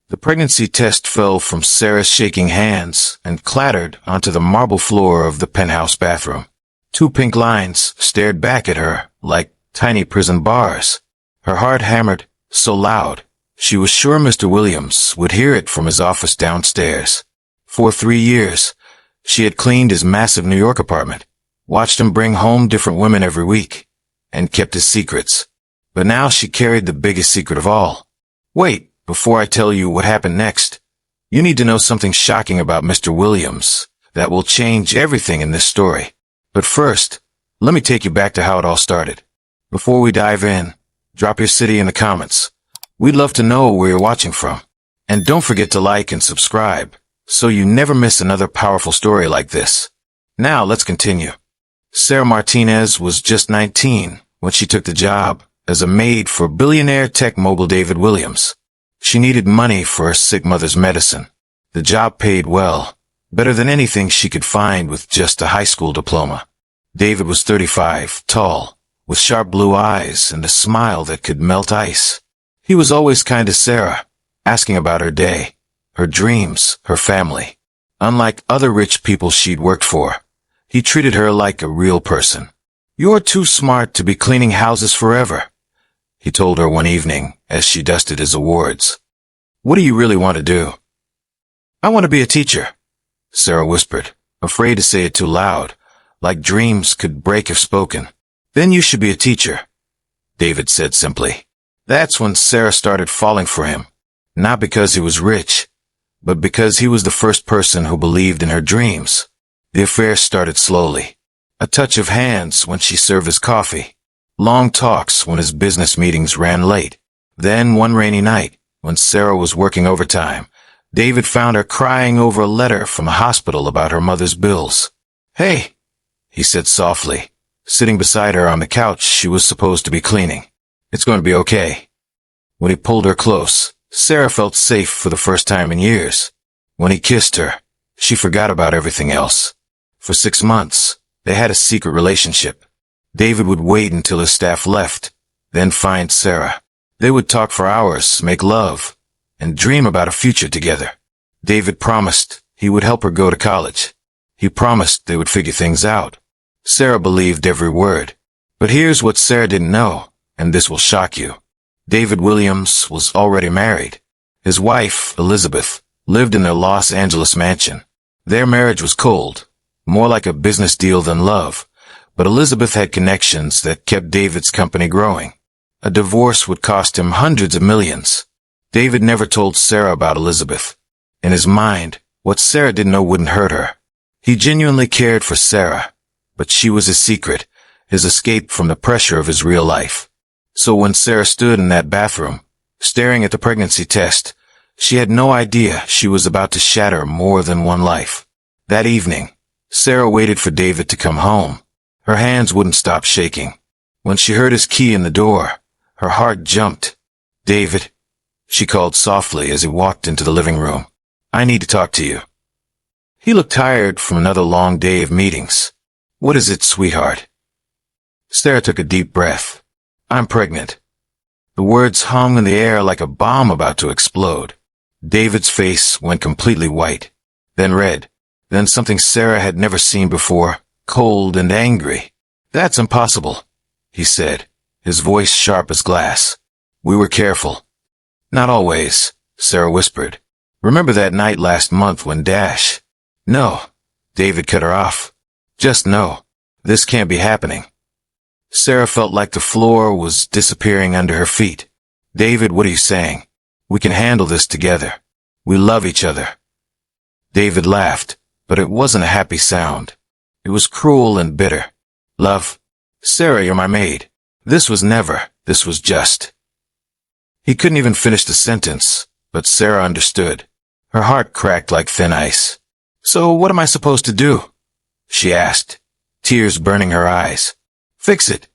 The pregnancy test fell from Sarah's shaking hands and clattered onto the marble floor of the penthouse bathroom. Two pink lines stared back at her like tiny prison bars. Her heart hammered so loud, she was sure Mr. Williams would hear it from his office downstairs. For 3 years, she had cleaned his massive New York apartment, watched him bring home different women every week, and kept his secrets. But now she carried the biggest secret of all. Wait, before I tell you what happened next, you need to know something shocking about Mr. Williams that will change everything in this story. But first, let me take you back to how it all started. Before we dive in, drop your city in the comments. We'd love to know where you're watching from. And don't forget to like and subscribe, so you never miss another powerful story like this. Now let's continue. Sarah Martinez was just 19 when she took the job as a maid for billionaire tech mogul David Williams. She needed money for her sick mother's medicine. The job paid well, better than anything she could find with just a high school diploma. David was 35, tall, with sharp blue eyes and a smile that could melt ice. He was always kind to Sarah, asking about her day, her dreams, her family. Unlike other rich people she'd worked for, he treated her like a real person. "You're too smart to be cleaning houses forever," he told her one evening as she dusted his awards. "What do you really want to do?" "I want to be a teacher," Sarah whispered, afraid to say it too loud, like dreams could break if spoken. "Then you should be a teacher," David said simply. That's when Sarah started falling for him, not because he was rich, but because he was the first person who believed in her dreams. The affair started slowly. A touch of hands when she served his coffee. Long talks when his business meetings ran late. Then one rainy night, when Sarah was working overtime, David found her crying over a letter from a hospital about her mother's bills. "Hey," he said softly, sitting beside her on the couch she was supposed to be cleaning. "It's going to be okay." When he pulled her close, Sarah felt safe for the first time in years. When he kissed her, she forgot about everything else. For 6 months, they had a secret relationship. David would wait until his staff left, then find Sarah. They would talk for hours, make love, and dream about a future together. David promised he would help her go to college. He promised they would figure things out. Sarah believed every word. But here's what Sarah didn't know, and this will shock you. David Williams was already married. His wife, Elizabeth, lived in their Los Angeles mansion. Their marriage was cold, more like a business deal than love, but Elizabeth had connections that kept David's company growing. A divorce would cost him hundreds of millions. David never told Sarah about Elizabeth. In his mind, what Sarah didn't know wouldn't hurt her. He genuinely cared for Sarah, but she was his secret, his escape from the pressure of his real life. So when Sarah stood in that bathroom, staring at the pregnancy test, she had no idea she was about to shatter more than one life. That evening, Sarah waited for David to come home. Her hands wouldn't stop shaking. When she heard his key in the door, her heart jumped. "David," she called softly as he walked into the living room. "I need to talk to you." He looked tired from another long day of meetings. "What is it, sweetheart?" Sarah took a deep breath. "I'm pregnant." The words hung in the air like a bomb about to explode. David's face went completely white, then red, then something Sarah had never seen before, cold and angry. "That's impossible," he said, his voice sharp as glass. "We were careful." "Not always," Sarah whispered. "Remember that night last month when Dash—" "No," David cut her off. "Just no. This can't be happening." Sarah felt like the floor was disappearing under her feet. "David, what are you saying? We can handle this together. We love each other." David laughed, but it wasn't a happy sound. It was cruel and bitter. "Love? Sarah, you're my maid. This was never, this was just." He couldn't even finish the sentence, but Sarah understood. Her heart cracked like thin ice. "So what am I supposed to do?" she asked, tears burning her eyes. "Fix it,"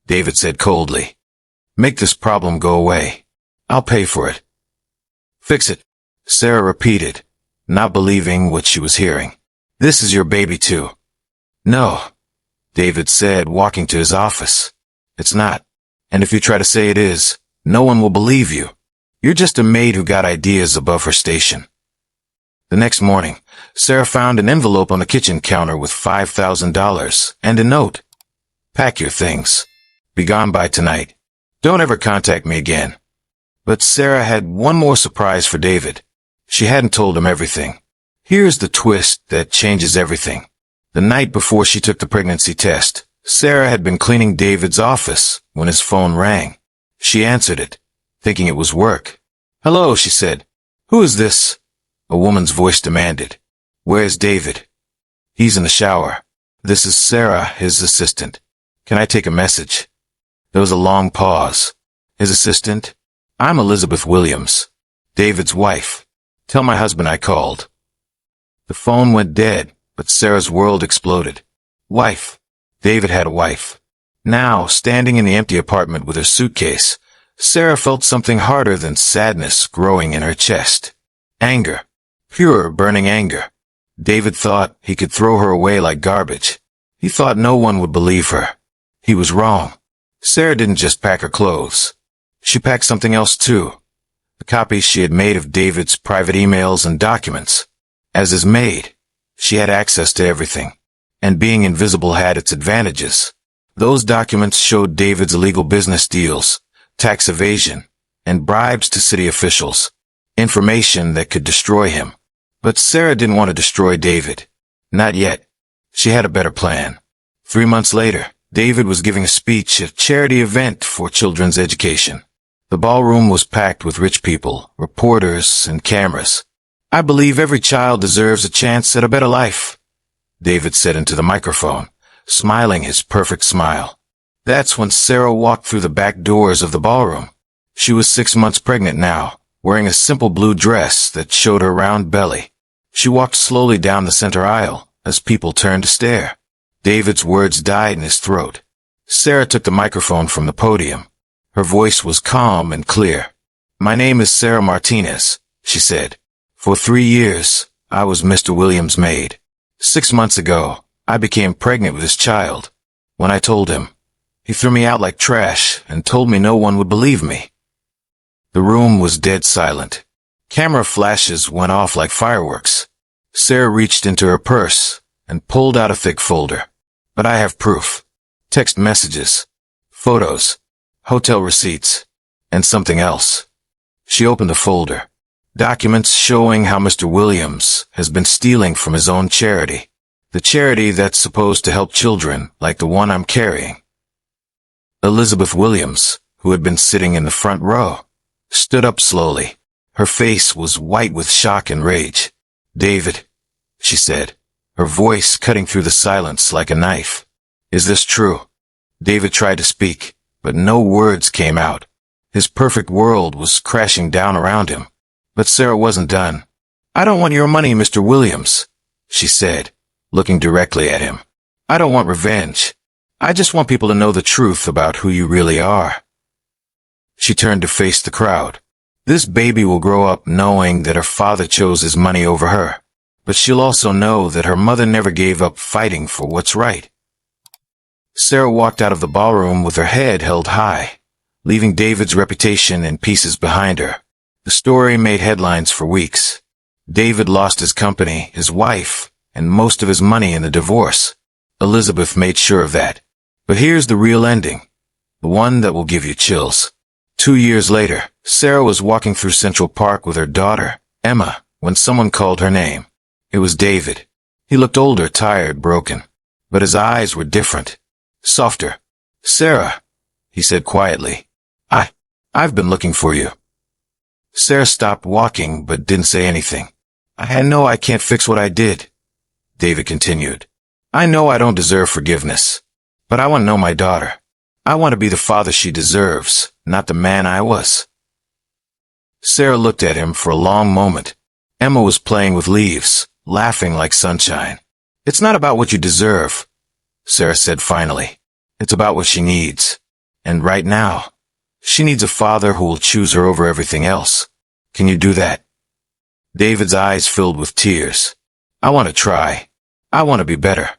David said coldly. "Make this problem go away. I'll pay for it." "Fix it," Sarah repeated, not believing what she was hearing. "This is your baby too." "No," David said, walking to his office. "It's not. And if you try to say it is, no one will believe you." You're just a maid who got ideas above her station. The next morning, Sarah found an envelope on the kitchen counter with $5,000 and a note. Pack your things. Be gone by tonight. Don't ever contact me again. But Sarah had one more surprise for David. She hadn't told him everything. Here's the twist that changes everything. The night before she took the pregnancy test, Sarah had been cleaning David's office when his phone rang. She answered it, thinking it was work. "Hello," she said. "Who is this?" A woman's voice demanded. "Where's David?" "He's in the shower. This is Sarah, his assistant. Can I take a message?" There was a long pause. His assistant? "I'm Elizabeth Williams, David's wife. Tell my husband I called." The phone went dead, but Sarah's world exploded. Wife. David had a wife. Now, standing in the empty apartment with her suitcase, Sarah felt something harder than sadness growing in her chest. Anger. Pure, burning anger. David thought he could throw her away like garbage. He thought no one would believe her. He was wrong. Sarah didn't just pack her clothes. She packed something else too. The copies she had made of David's private emails and documents. As his maid, she had access to everything. And being invisible had its advantages. Those documents showed David's illegal business deals, tax evasion, and bribes to city officials. Information that could destroy him. But Sarah didn't want to destroy David. Not yet. She had a better plan. 3 months later, David was giving a speech at a charity event for children's education. The ballroom was packed with rich people, reporters, and cameras. "I believe every child deserves a chance at a better life," David said into the microphone, smiling his perfect smile. That's when Sarah walked through the back doors of the ballroom. She was 6 months pregnant now, wearing a simple blue dress that showed her round belly. She walked slowly down the center aisle as people turned to stare. David's words died in his throat. Sarah took the microphone from the podium. Her voice was calm and clear. "My name is Sarah Martinez," she said. "For 3 years, I was Mr. Williams' maid. 6 months ago, I became pregnant with his child. When I told him, he threw me out like trash and told me no one would believe me." The room was dead silent. Camera flashes went off like fireworks. Sarah reached into her purse and pulled out a thick folder. "But I have proof. Text messages, photos, hotel receipts, and something else." She opened the folder. Documents showing how Mr. Williams has been stealing from his own charity. The charity that's supposed to help children like the one I'm carrying. Elizabeth Williams, who had been sitting in the front row, stood up slowly. Her face was white with shock and rage. "David," she said, her voice cutting through the silence like a knife. "Is this true?" David tried to speak, but no words came out. His perfect world was crashing down around him. But Sarah wasn't done. "I don't want your money, Mr. Williams," she said, looking directly at him. "I don't want revenge. I just want people to know the truth about who you really are." She turned to face the crowd. This baby will grow up knowing that her father chose his money over her. But she'll also know that her mother never gave up fighting for what's right. Sarah walked out of the ballroom with her head held high, leaving David's reputation in pieces behind her. The story made headlines for weeks. David lost his company, his wife, and most of his money in the divorce. Elizabeth made sure of that. But here's the real ending, the one that will give you chills. 2 years later, Sarah was walking through Central Park with her daughter, Emma, when someone called her name. It was David. He looked older, tired, broken. But his eyes were different. Softer. "Sarah," he said quietly. I've been looking for you." Sarah stopped walking but didn't say anything. "I know I can't fix what I did," David continued. "I know I don't deserve forgiveness. But I want to know my daughter. I want to be the father she deserves, not the man I was." Sarah looked at him for a long moment. Emma was playing with leaves, laughing like sunshine. "It's not about what you deserve," Sarah said finally. "It's about what she needs. And right now, she needs a father who will choose her over everything else. Can you do that?" David's eyes filled with tears. "I want to try. I want to be better."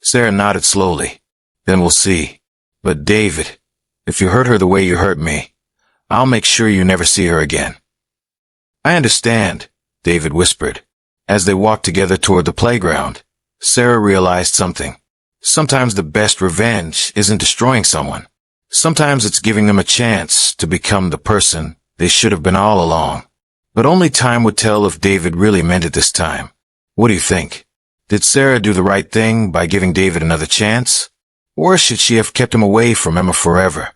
Sarah nodded slowly. "Then we'll see. But David, if you hurt her the way you hurt me, I'll make sure you never see her again." "I understand," David whispered. As they walked together toward the playground, Sarah realized something. Sometimes the best revenge isn't destroying someone. Sometimes it's giving them a chance to become the person they should have been all along. But only time would tell if David really meant it this time. What do you think? Did Sarah do the right thing by giving David another chance? Or should she have kept him away from Emma forever?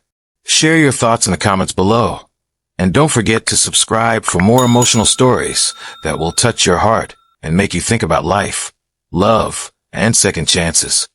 Share your thoughts in the comments below. And don't forget to subscribe for more emotional stories that will touch your heart and make you think about life, love, and second chances.